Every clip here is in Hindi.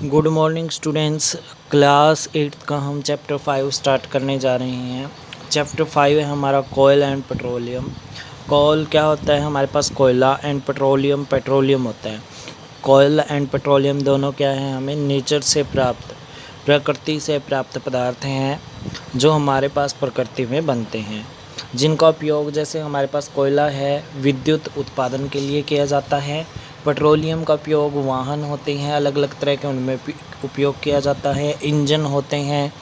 Good morning students. क्लास 8 का हम चैप्टर 5 स्टार्ट करने जा रहे हैं। चैप्टर 5 है हमारा कोयल एंड पेट्रोलियम। कोयल क्या होता है? हमारे पास कोयला एंड पेट्रोलियम होता है। कोयल एंड पेट्रोलियम दोनों क्या है? हमें नेचर से प्राप्त, प्रकृति से प्राप्त पदार्थ हैं जो हमारे पास प्रकृति में बनते हैं, जिनका उपयोग जैसे हमारे पास कोयला है विद्युत उत्पादन के लिए किया जाता है। पेट्रोलियम का उपयोग वाहन होते हैं अलग अलग तरह के, उनमें उपयोग किया जाता है। इंजन होते हैं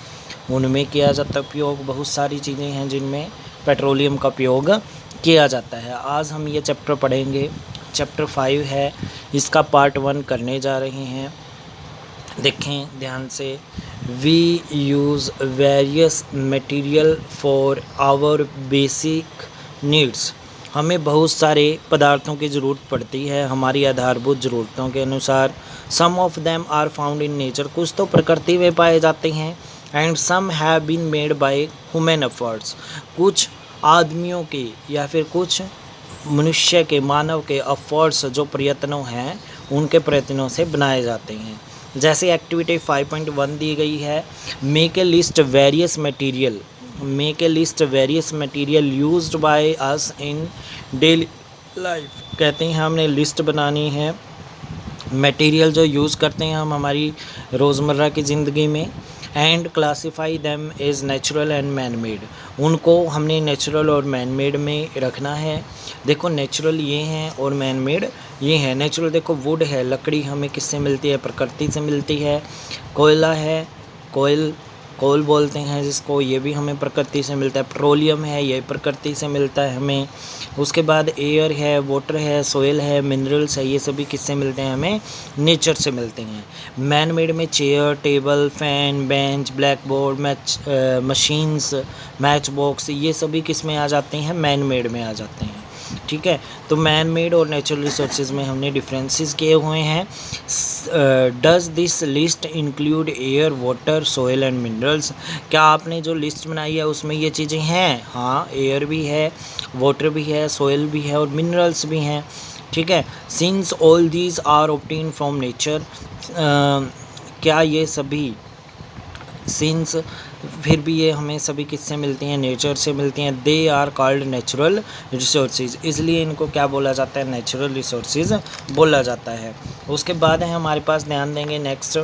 उनमें किया जाता है उपयोग। बहुत सारी चीज़ें हैं जिनमें पेट्रोलियम का उपयोग किया जाता है। आज हम ये चैप्टर पढ़ेंगे। चैप्टर 5 है, इसका पार्ट 1 करने जा रहे हैं। देखें ध्यान से। We use various material for our basic needs. हमें बहुत सारे पदार्थों की ज़रूरत पड़ती है हमारी आधारभूत ज़रूरतों के अनुसार। Some of them are found in nature, कुछ तो प्रकृति में पाए जाते हैं। And some have been made by human efforts, कुछ आदमियों के या फिर कुछ मनुष्य के, मानव के एफर्ट्स जो प्रयत्नों हैं उनके प्रयत्नों से बनाए जाते हैं। जैसे एक्टिविटी 5.1 दी गई है, make a list various material, make a list various material used by us in daily life. कहते हैं हमने लिस्ट बनानी है मटेरियल जो यूज़ करते हैं हम हमारी रोज़मर्रा की ज़िंदगी में। And classify them is natural and man made, उनको हमने नेचुरल और मैन मेड में रखना है। देखो नेचुरल ये हैं और मैन मेड ये हैं। नेचुरल देखो वुड है, लकड़ी हमें किससे मिलती है? प्रकृति से मिलती है। कोयला है, कोल बोलते हैं जिसको, ये भी हमें प्रकृति से मिलता है। पेट्रोलियम है, ये प्रकृति से मिलता है हमें। उसके बाद एयर है, वाटर है, सोयल है, मिनरल्स है, ये सभी किससे मिलते हैं? हमें नेचर से मिलते हैं। मैन मेड में chair, table, fan, bench, black board, machines, match box, ये सभी किस में आ जाते हैं? मैन मेड में आ जाते हैं। ठीक है, तो मैन मेड और नेचुरल रिसोर्सेज में हमने डिफरेंसेस किए हुए हैं। Does this list include air, water, soil and minerals? क्या आपने जो लिस्ट बनाई है उसमें ये चीज़ें हैं? हाँ, एयर भी है, वाटर भी है, सोयल भी है और मिनरल्स भी हैं। ठीक है, since all these are obtain from nature, क्या ये सभी सिंस फिर भी ये हमें सभी किससे मिलती हैं? नेचर से मिलती हैं। They are called natural resources, इसलिए इनको क्या बोला जाता है? नेचुरल रिसोर्सेज बोला जाता है। उसके बाद है हमारे पास, ध्यान देंगे next,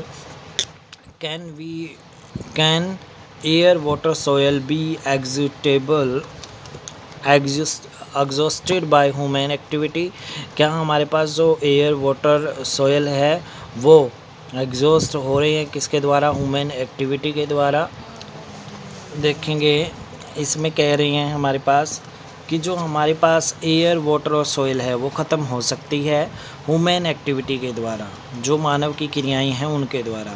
can air, water, soil be exhausted by human activity? क्या हमारे पास जो एयर, वाटर, सोयल है वो एग्जॉस्ट हो रहे हैं किसके द्वारा? ह्यूमन एक्टिविटी के द्वारा। देखेंगे इसमें कह रही हैं हमारे पास कि जो हमारे पास एयर, वाटर और सोयल है वो ख़त्म हो सकती है ह्यूमन एक्टिविटी के द्वारा, जो मानव की क्रियाएं हैं उनके द्वारा।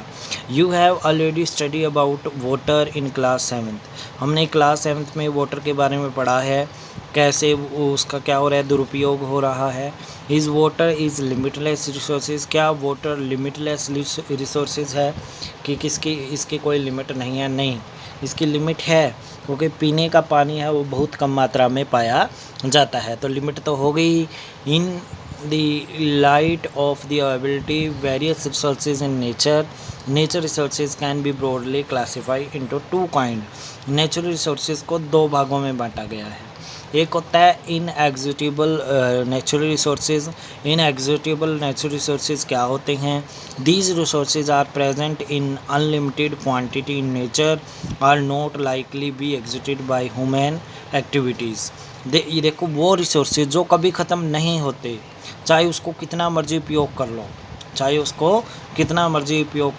You have already study about water in class 7th, हमने क्लास 7th में वाटर के बारे में पढ़ा है, कैसे उसका क्या हो रहा है? दुरुपयोग हो रहा है। Is water is limitless resources, क्या वाटर लिमिटलेस रिसोर्सेज है कि किसकी इसकी कोई लिमिट नहीं है? नहीं, इसकी लिमिट है, क्योंकि पीने का पानी है वो बहुत कम मात्रा में पाया जाता है, तो लिमिट तो हो गई। In the light of the ability various resources in nature resources can be broadly classified into 2 kind. Natural resources को 2 भागों में बांटा गया है। एक होता है inexhaustible natural resources. Inexhaustible natural resources क्या होते हैं? These resources are present in unlimited quantity in nature, are not likely be exhausted by human activities. ये देखो वो रिसोर्सेज जो कभी ख़त्म नहीं होते, चाहे उसको कितना मर्जी उपयोग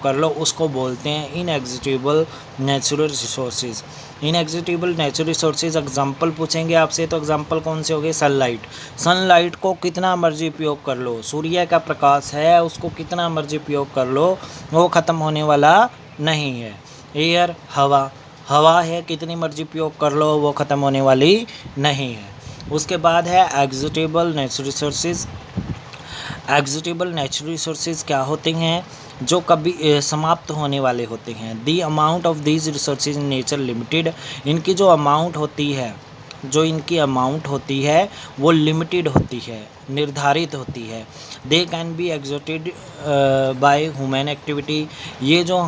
कर लो, उसको बोलते हैं inexhaustible natural resources. Inexhaustible natural resources example पूछेंगे आपसे, तो एग्जांपल कौन से हो गए? सनलाइट को कितना मर्जी उपयोग कर लो, सूर्य का प्रकाश है उसको कितना मर्जी उपयोग कर लो, वो ख़त्म होने वाला नहीं है। एयर, हवा है, कितनी मर्जी उपयोग कर लो वो ख़त्म होने वाली नहीं है। उसके बाद है एग्जिक्यूटेबल नेचुरल रिसोर्सेज। एग्जिक्यूटेबल नेचुरल रिसोर्सेज क्या होते हैं? जो कभी समाप्त होने वाले होते हैं। The amount of these resources in nature limited, इनकी अमाउंट होती है वो लिमिटेड होती है। निर्धारित होती है। They can be exalted bye human activity, ये जो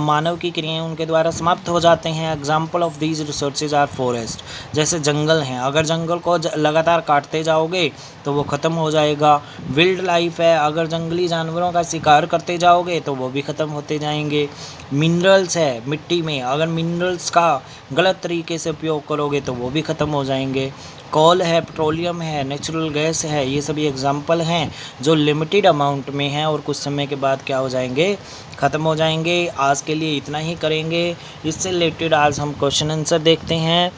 मानव की क्रियाएं उनके द्वारा समाप्त हो जाते हैं। Example of these resources are forest, जैसे जंगल हैं, अगर जंगल को लगातार काटते जाओगे तो वो ख़त्म हो जाएगा। विल्ड लाइफ है, अगर जंगली जानवरों का शिकार करते जाओगे तो वो भी ख़त्म होते जाएंगे। मिनरल्स है, मिट्टी में अगर मिनरल्स का गलत तरीके से उपयोग करोगे तो वो भी ख़त्म हो जाएंगे। कोल है, पेट्रोलियम है, नेचुरल गैस है, ये सभी एग्जाम्पल हैं जो लिमिटेड अमाउंट में हैं और कुछ समय के बाद क्या हो जाएंगे, ख़त्म हो जाएंगे। आज के लिए इतना ही करेंगे। इससे रिलेटेड आज हम क्वेश्चन आंसर देखते हैं।